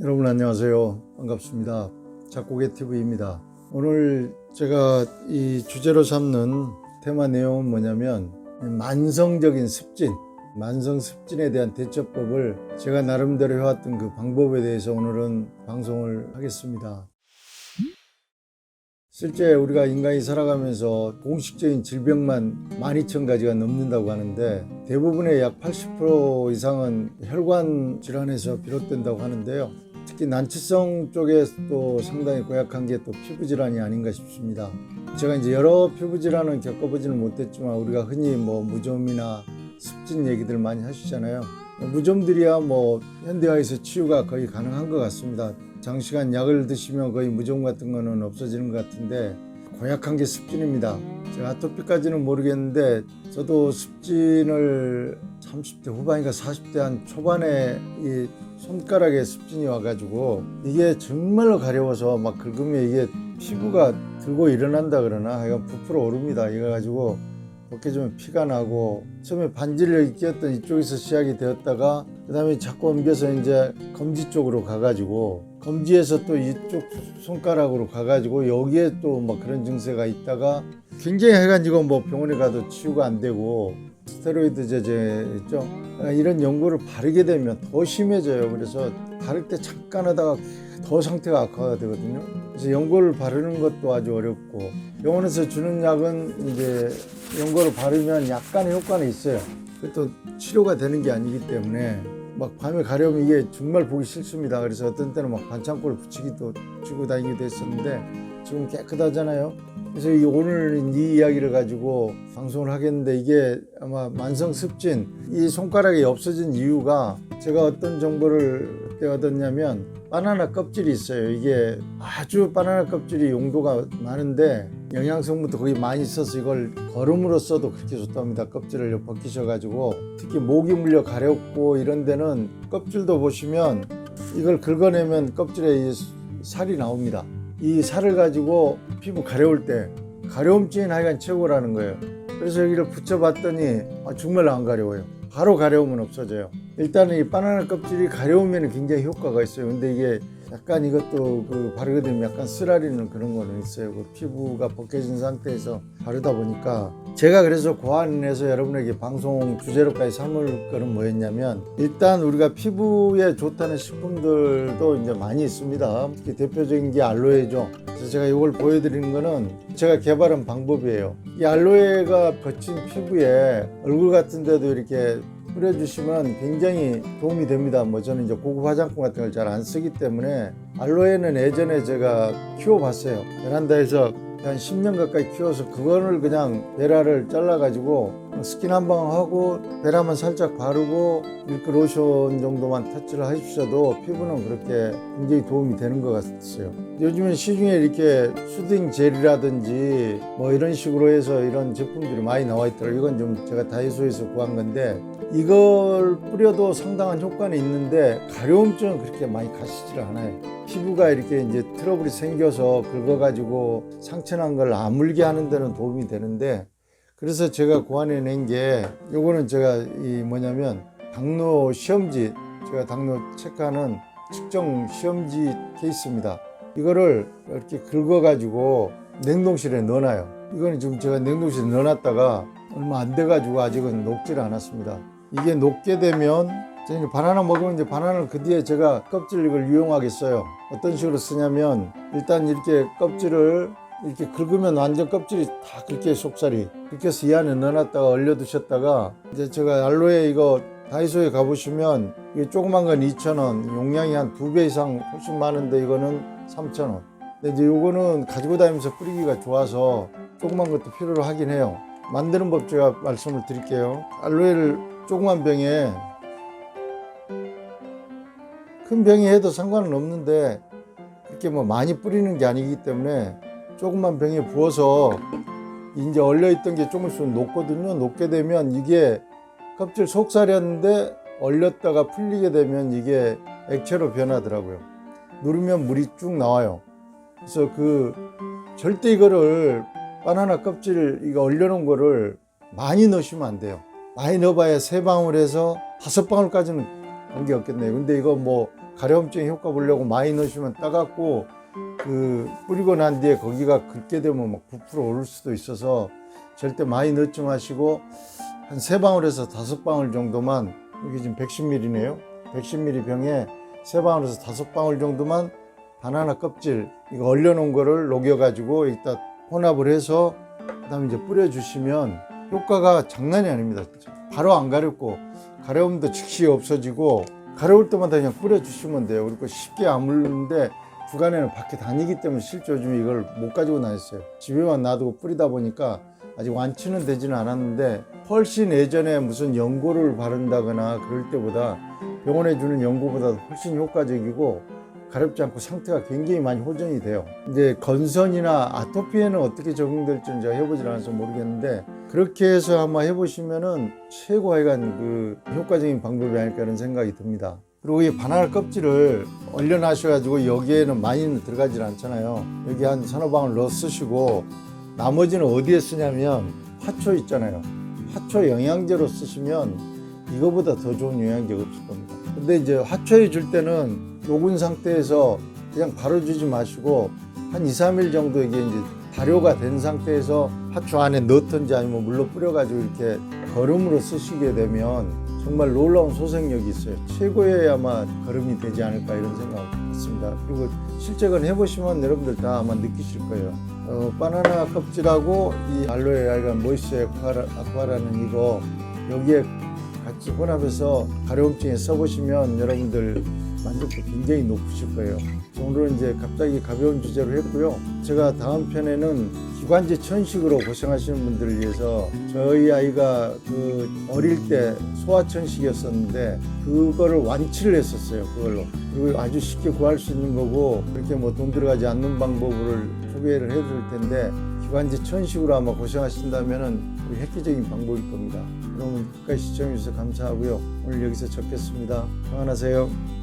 여러분 안녕하세요. 반갑습니다. 작곡의 TV입니다. 오늘 제가 이 주제로 삼는 테마 내용은 뭐냐면 만성적인 습진, 만성 습진에 대한 대처법을 제가 나름대로 해왔던 그 방법에 대해서 오늘은 방송을 하겠습니다. 실제 우리가 인간이 살아가면서 공식적인 질병만 12,000가지가 넘는다고 하는데 대부분의 약 80% 이상은 혈관 질환에서 비롯된다고 하는데요. 특히 난치성 쪽에도 상당히 고약한 게 또 피부 질환이 아닌가 싶습니다. 제가 이제 여러 피부 질환은 겪어보지는 못했지만 우리가 흔히 무좀이나 습진 얘기들 많이 하시잖아요. 무좀들이야 현대화에서 치유가 거의 가능한 것 같습니다. 장시간 약을 드시면 거의 무좀 같은 거는 없어지는 것 같은데 고약한 게 습진입니다. 제가 아토피까지는 모르겠는데 저도 습진을 30대 후반인가 40대 한 초반에 이 손가락에 습진이 와가지고 이게 정말로 가려워서 막 긁으면 이게 피부가 들고 일어난다 그러나 하여간 부풀어 오릅니다. 이거 가지고 벗겨주면 피가 나고 처음에 반지를 끼웠던 이쪽에서 시작이 되었다가 그 다음에 자꾸 옮겨서 이제 검지 쪽으로 가가지고 검지에서 또 이쪽 손가락으로 가가지고 여기에 또 그런 증세가 있다가 굉장히 해가지고 병원에 가도 치유가 안 되고 스테로이드 제제 있죠. 이런 연고를 바르게 되면 더 심해져요. 그래서 바를 때 잠깐 하다가 더 상태가 악화가 되거든요. 그래서 연고를 바르는 것도 아주 어렵고 병원에서 주는 약은 이제 연고를 바르면 약간의 효과는 있어요. 그것도 치료가 되는 게 아니기 때문에 밤에 가려면 이게 정말 보기 싫습니다. 그래서 어떤 때는 반창고를 붙이기도 쥐고 다니기도 했었는데 지금 깨끗하잖아요. 그래서 오늘 이 이야기를 가지고 방송을 하겠는데 이게 아마 만성 습진, 이 손가락이 없어진 이유가 제가 어떤 정보를 그때 얻었냐면 바나나 껍질이 있어요. 이게 아주 바나나 껍질이 용도가 많은데 영양성분도 거기 많이 있어서 이걸 거름으로 써도 그렇게 좋답니다. 껍질을 벗기셔가지고 특히 모기 물려 가렵고 이런 데는 껍질도 보시면 이걸 긁어내면 껍질에 살이 나옵니다. 이 살을 가지고 피부 가려울 때 가려움증이 하여간 최고라는 거예요. 그래서 여기를 붙여봤더니 정말 안 가려워요. 바로 가려움은 없어져요. 일단은 이 바나나 껍질이 가려우면 굉장히 효과가 있어요. 근데 이게 약간 이것도 바르게 되면 약간 쓰라리는 그런 거는 있어요. 피부가 벗겨진 상태에서 바르다 보니까 제가 그래서 고안해서 여러분에게 방송 주제로까지 삼을 거는 뭐였냐면 일단 우리가 피부에 좋다는 식품들도 이제 많이 있습니다. 특히 대표적인 게 알로에죠. 그래서 제가 이걸 보여드리는 거는 제가 개발한 방법이에요. 이 알로에가 거친 피부에 얼굴 같은 데도 이렇게 뿌려주시면 굉장히 도움이 됩니다. 저는 이제 고급 화장품 같은 걸 잘 안 쓰기 때문에 알로에는 예전에 제가 키워봤어요. 베란다에서 한 10년 가까이 키워서 그거를 그냥 베라를 잘라가지고 스킨 한 방 하고 베라만 살짝 바르고 밀크 로션 정도만 터치를 해주셔도 피부는 그렇게 굉장히 도움이 되는 것 같았어요. 요즘엔 시중에 이렇게 수딩 젤이라든지 이런 식으로 해서 이런 제품들이 많이 나와 있더라고요. 이건 좀 제가 다이소에서 구한 건데 이걸 뿌려도 상당한 효과는 있는데 가려움증은 그렇게 많이 가시질 않아요. 피부가 이렇게 이제 트러블이 생겨서 긁어가지고 상처난 걸 아물게 하는 데는 도움이 되는데 그래서 제가 고안해낸 게 요거는 제가 당뇨 시험지, 제가 당뇨 체크하는 측정 시험지 케이스입니다. 이거를 이렇게 긁어가지고 냉동실에 넣어놔요. 이거는 지금 제가 냉동실에 넣어놨다가 얼마 안 돼가지고 아직은 녹지를 않았습니다. 이게 녹게 되면 이제 바나나 먹으면 이제 바나나를 그 뒤에 제가 껍질 이걸 유용하겠어요. 어떤 식으로 쓰냐면 일단 이렇게 껍질을 이렇게 긁으면 완전 껍질이 다 긁게 속살이 그렇게 해서 이 안에 넣어놨다가 얼려두셨다가 이제 제가 알로에 이거 다이소에 가보시면 이게 조그만 건 2,000원, 용량이 한 2배 이상 훨씬 많은데 이거는 3,000원. 근데 이제 요거는 가지고 다니면서 뿌리기가 좋아서 조그만 것도 필요로 하긴 해요. 만드는 법 제가 말씀을 드릴게요. 알로에를 조그만 병에, 큰 병에 해도 상관은 없는데 그렇게 많이 뿌리는 게 아니기 때문에 조그만 병에 부어서 이제 얼려있던 게 조금씩 녹거든요. 녹게 되면 이게 껍질 속살이었는데 얼렸다가 풀리게 되면 이게 액체로 변하더라고요. 누르면 물이 쭉 나와요. 그래서 절대 이거를 바나나 껍질 이거 얼려놓은 거를 많이 넣으시면 안 돼요. 많이 넣어봐야 3방울에서 5방울까지는 관계 없겠네요. 근데 이거 가려움증 효과 보려고 많이 넣으시면 따갑고 그 뿌리고 난 뒤에 거기가 긁게 되면 막 부풀어 오를 수도 있어서 절대 많이 넣지 마시고 한 3방울에서 5방울 정도만, 이게 지금 110ml네요. 110ml 병에 3방울에서 5방울 정도만 바나나 껍질 이거 얼려놓은 거를 녹여가지고 이따 혼합을 해서 그다음에 이제 뿌려주시면 효과가 장난이 아닙니다. 진짜. 바로 안 가렵고 가려움도 즉시 없어지고 가려울 때마다 그냥 뿌려주시면 돼요. 그리고 쉽게 안 물는데 주간에는 밖에 다니기 때문에 실제 요즘에 이걸 못 가지고 다녔어요. 집에만 놔두고 뿌리다 보니까 아직 완치는 되지는 않았는데 훨씬 예전에 무슨 연고를 바른다거나 그럴 때보다 병원에 주는 연고보다 훨씬 효과적이고 가렵지 않고 상태가 굉장히 많이 호전이 돼요. 이제 건선이나 아토피에는 어떻게 적용될지는 제가 해보질 않아서 모르겠는데 그렇게 해서 한번 해보시면은 최고 하여간 그 효과적인 방법이 아닐까 하는 생각이 듭니다. 그리고 이 바나나 껍질을 얼려놔셔가지고 여기에는 많이는 들어가질 않잖아요. 여기 한 3-4방울 넣어 쓰시고 나머지는 어디에 쓰냐면 화초 있잖아요. 화초 영양제로 쓰시면 이거보다 더 좋은 영양제가 없을 겁니다. 근데 이제 화초에 줄 때는 녹은 상태에서 그냥 바로 주지 마시고 한 2-3일 정도 이게 이제 발효가 된 상태에서 화초 안에 넣든지 아니면 물로 뿌려가지고 이렇게 거름으로 쓰시게 되면 정말 놀라운 소생력이 있어요. 최고의 아마 거름이 되지 않을까 이런 생각을 했습니다. 그리고 실제 건 해보시면 여러분들 다 아마 느끼실 거예요. 바나나 껍질하고 이 알로에 모이스처 아쿠아라는 이거 여기에 같이 혼합해서 가려움증에 써보시면 여러분들 만족도 굉장히 높으실 거예요. 오늘은 이제 갑자기 가벼운 주제로 했고요. 제가 다음 편에는 기관지 천식으로 고생하시는 분들을 위해서 저희 아이가 그 어릴 때 소아천식이었었는데 그거를 완치를 했었어요. 그걸로. 그리고 아주 쉽게 구할 수 있는 거고 그렇게 뭐 돈 들어가지 않는 방법을 소개를 해줄 텐데 기관지 천식으로 아마 고생하신다면은 획기적인 방법일 겁니다. 여러분 끝까지 시청해 주셔서 감사하고요. 오늘 여기서 접겠습니다. 평안하세요.